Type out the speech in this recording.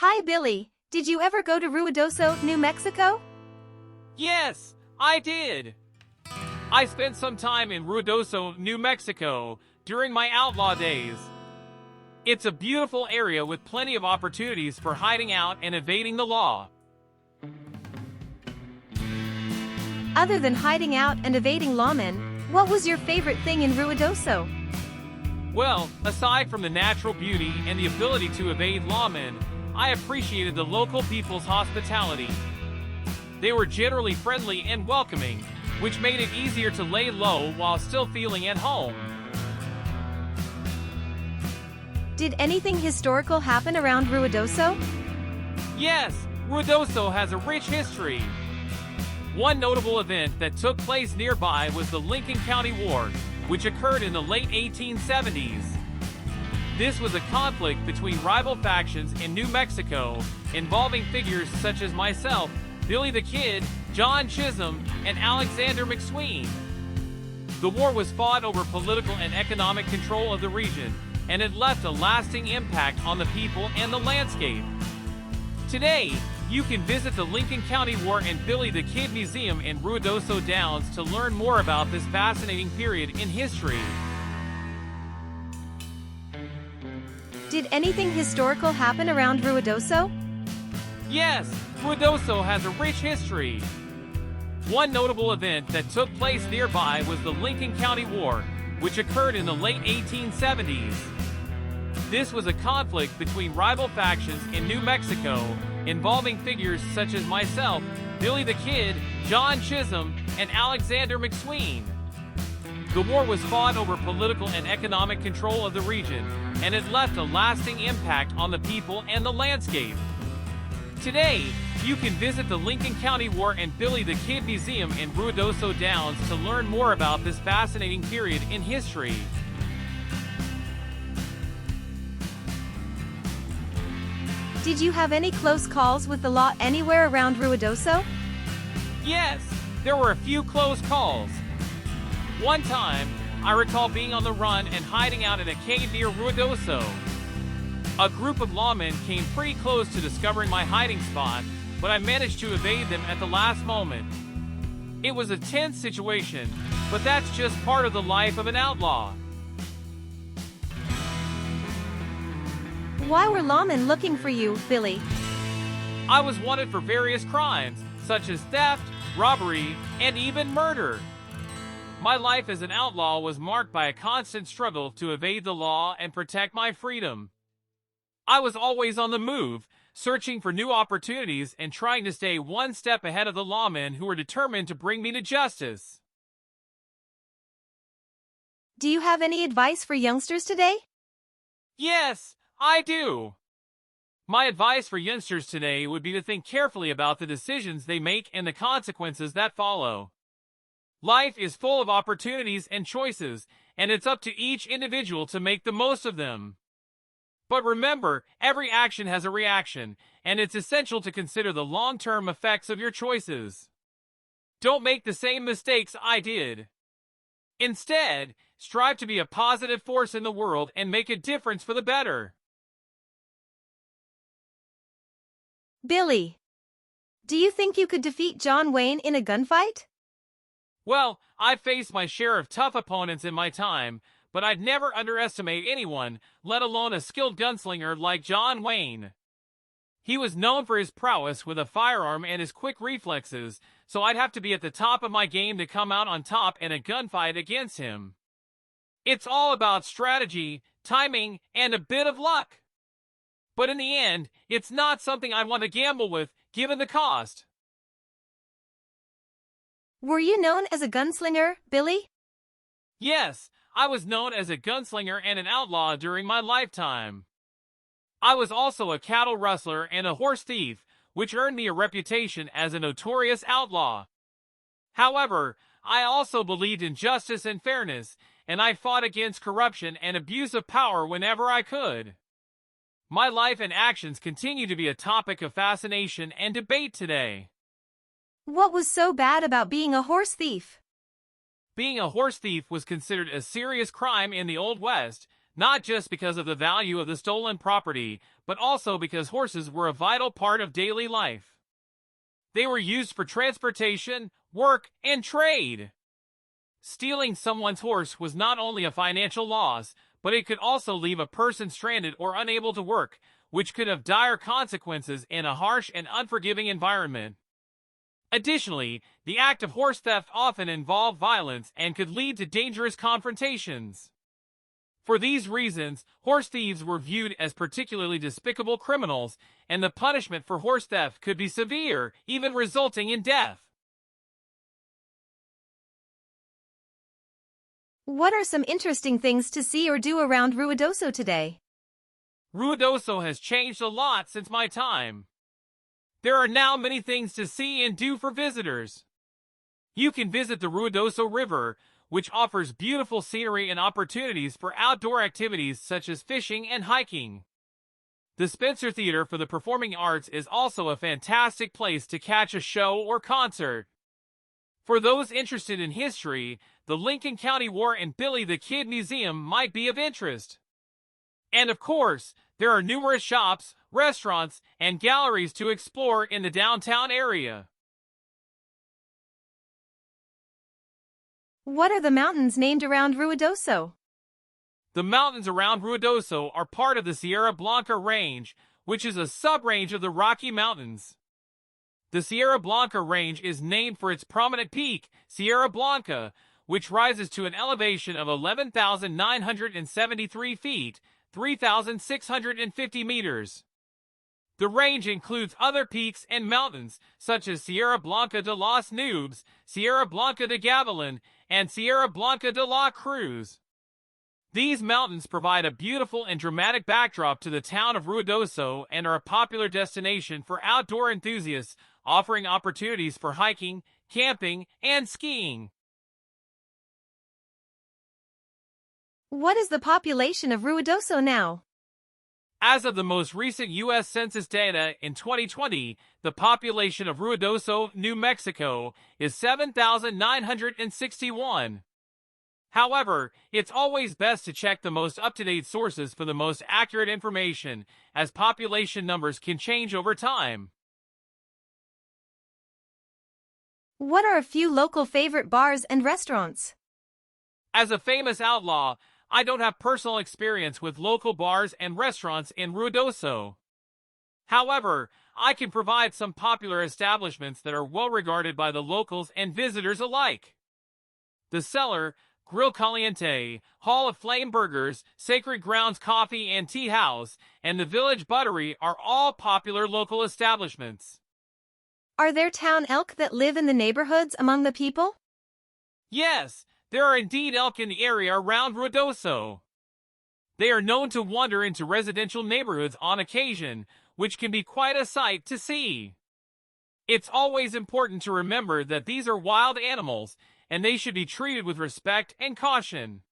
Hi Billy, did you ever go to Ruidoso, New Mexico? Yes, I did. I spent some time in Ruidoso, New Mexico during my outlaw days. It's a beautiful area with plenty of opportunities for hiding out and evading the law. Other than hiding out and evading lawmen, what was your favorite thing in Ruidoso? Well, aside from the natural beauty and the ability to evade lawmen, I appreciated the local people's hospitality. They were generally friendly and welcoming, which made it easier to lay low while still feeling at home. Did anything historical happen around Ruidoso? Yes, Ruidoso has a rich history. One notable event that took place nearby was the Lincoln County War, which occurred in the late 1870s. This was a conflict between rival factions in New Mexico, involving figures such as myself, Billy the Kid, John Chisholm, and Alexander McSween. The war was fought over political and economic control of the region, and it left a lasting impact on the people and the landscape. Today, you can visit the Lincoln County War and Billy the Kid Museum in Ruidoso Downs to learn more about this fascinating period in history. Did anything historical happen around Ruidoso? Yes, Ruidoso has a rich history. One notable event that took place nearby was the Lincoln County War, which occurred in the late 1870s. This was a conflict between rival factions in New Mexico, involving figures such as myself, Billy the Kid, John Chisholm, and Alexander McSween. The war was fought over political and economic control of the region, and it left a lasting impact on the people and the landscape. Today, you can visit the Lincoln County War and Billy the Kid Museum in Ruidoso Downs to learn more about this fascinating period in history. Did you have any close calls with the law anywhere around Ruidoso? Yes, there were a few close calls. One time, I recall being on the run and hiding out in a cave near Ruidoso. A group of lawmen came pretty close to discovering my hiding spot, but I managed to evade them at the last moment. It was a tense situation, but that's just part of the life of an outlaw. Why were lawmen looking for you, Billy? I was wanted for various crimes, such as theft, robbery, and even murder. My life as an outlaw was marked by a constant struggle to evade the law and protect my freedom. I was always on the move, searching for new opportunities and trying to stay one step ahead of the lawmen who were determined to bring me to justice. Do you have any advice for youngsters today? Yes, I do. My advice for youngsters today would be to think carefully about the decisions they make and the consequences that follow. Life is full of opportunities and choices, and it's up to each individual to make the most of them. But remember, every action has a reaction, and it's essential to consider the long-term effects of your choices. Don't make the same mistakes I did. Instead, strive to be a positive force in the world and make a difference for the better. Billy, do you think you could defeat John Wayne in a gunfight? Well, I've faced my share of tough opponents in my time, but I'd never underestimate anyone, let alone a skilled gunslinger like John Wayne. He was known for his prowess with a firearm and his quick reflexes, so I'd have to be at the top of my game to come out on top in a gunfight against him. It's all about strategy, timing, and a bit of luck. But in the end, it's not something I want to gamble with, given the cost. Were you known as a gunslinger, Billy? Yes, I was known as a gunslinger and an outlaw during my lifetime. I was also a cattle rustler and a horse thief, which earned me a reputation as a notorious outlaw. However, I also believed in justice and fairness, and I fought against corruption and abuse of power whenever I could. My life and actions continue to be a topic of fascination and debate today. What was so bad about being a horse thief? Being a horse thief was considered a serious crime in the Old West, not just because of the value of the stolen property, but also because horses were a vital part of daily life. They were used for transportation, work, and trade. Stealing someone's horse was not only a financial loss, but it could also leave a person stranded or unable to work, which could have dire consequences in a harsh and unforgiving environment. Additionally, the act of horse theft often involved violence and could lead to dangerous confrontations. For these reasons, horse thieves were viewed as particularly despicable criminals, and the punishment for horse theft could be severe, even resulting in death. What are some interesting things to see or do around Ruidoso today? Ruidoso has changed a lot since my time. There are now many things to see and do for visitors. You can visit the Ruidoso River, which offers beautiful scenery and opportunities for outdoor activities such as fishing and hiking. The Spencer Theater for the Performing Arts is also a fantastic place to catch a show or concert. For those interested in history, the Lincoln County War and Billy the Kid Museum might be of interest. And of course, there are numerous shops, restaurants, and galleries to explore in the downtown area. What are the mountains named around Ruidoso? The mountains around Ruidoso are part of the Sierra Blanca Range, which is a sub-range of the Rocky Mountains. The Sierra Blanca Range is named for its prominent peak, Sierra Blanca, which rises to an elevation of 11,973 feet, 3,650 meters. The range includes other peaks and mountains, such as Sierra Blanca de los Nubes, Sierra Blanca de Gavilan, and Sierra Blanca de la Cruz. These mountains provide a beautiful and dramatic backdrop to the town of Ruidoso and are a popular destination for outdoor enthusiasts, offering opportunities for hiking, camping, and skiing. What is the population of Ruidoso now? As of the most recent U.S. Census data in 2020, the population of Ruidoso, New Mexico, is 7,961. However, it's always best to check the most up-to-date sources for the most accurate information, as population numbers can change over time. What are a few local favorite bars and restaurants? As a famous outlaw, I don't have personal experience with local bars and restaurants in Ruidoso. However, I can provide some popular establishments that are well regarded by the locals and visitors alike. The Cellar, Grill Caliente, Hall of Flame Burgers, Sacred Grounds Coffee and Tea House, and the Village Buttery are all popular local establishments. Are there town elk that live in the neighborhoods among the people? Yes, there are indeed elk in the area around Ruidoso. They are known to wander into residential neighborhoods on occasion, which can be quite a sight to see. It's always important to remember that these are wild animals, and they should be treated with respect and caution.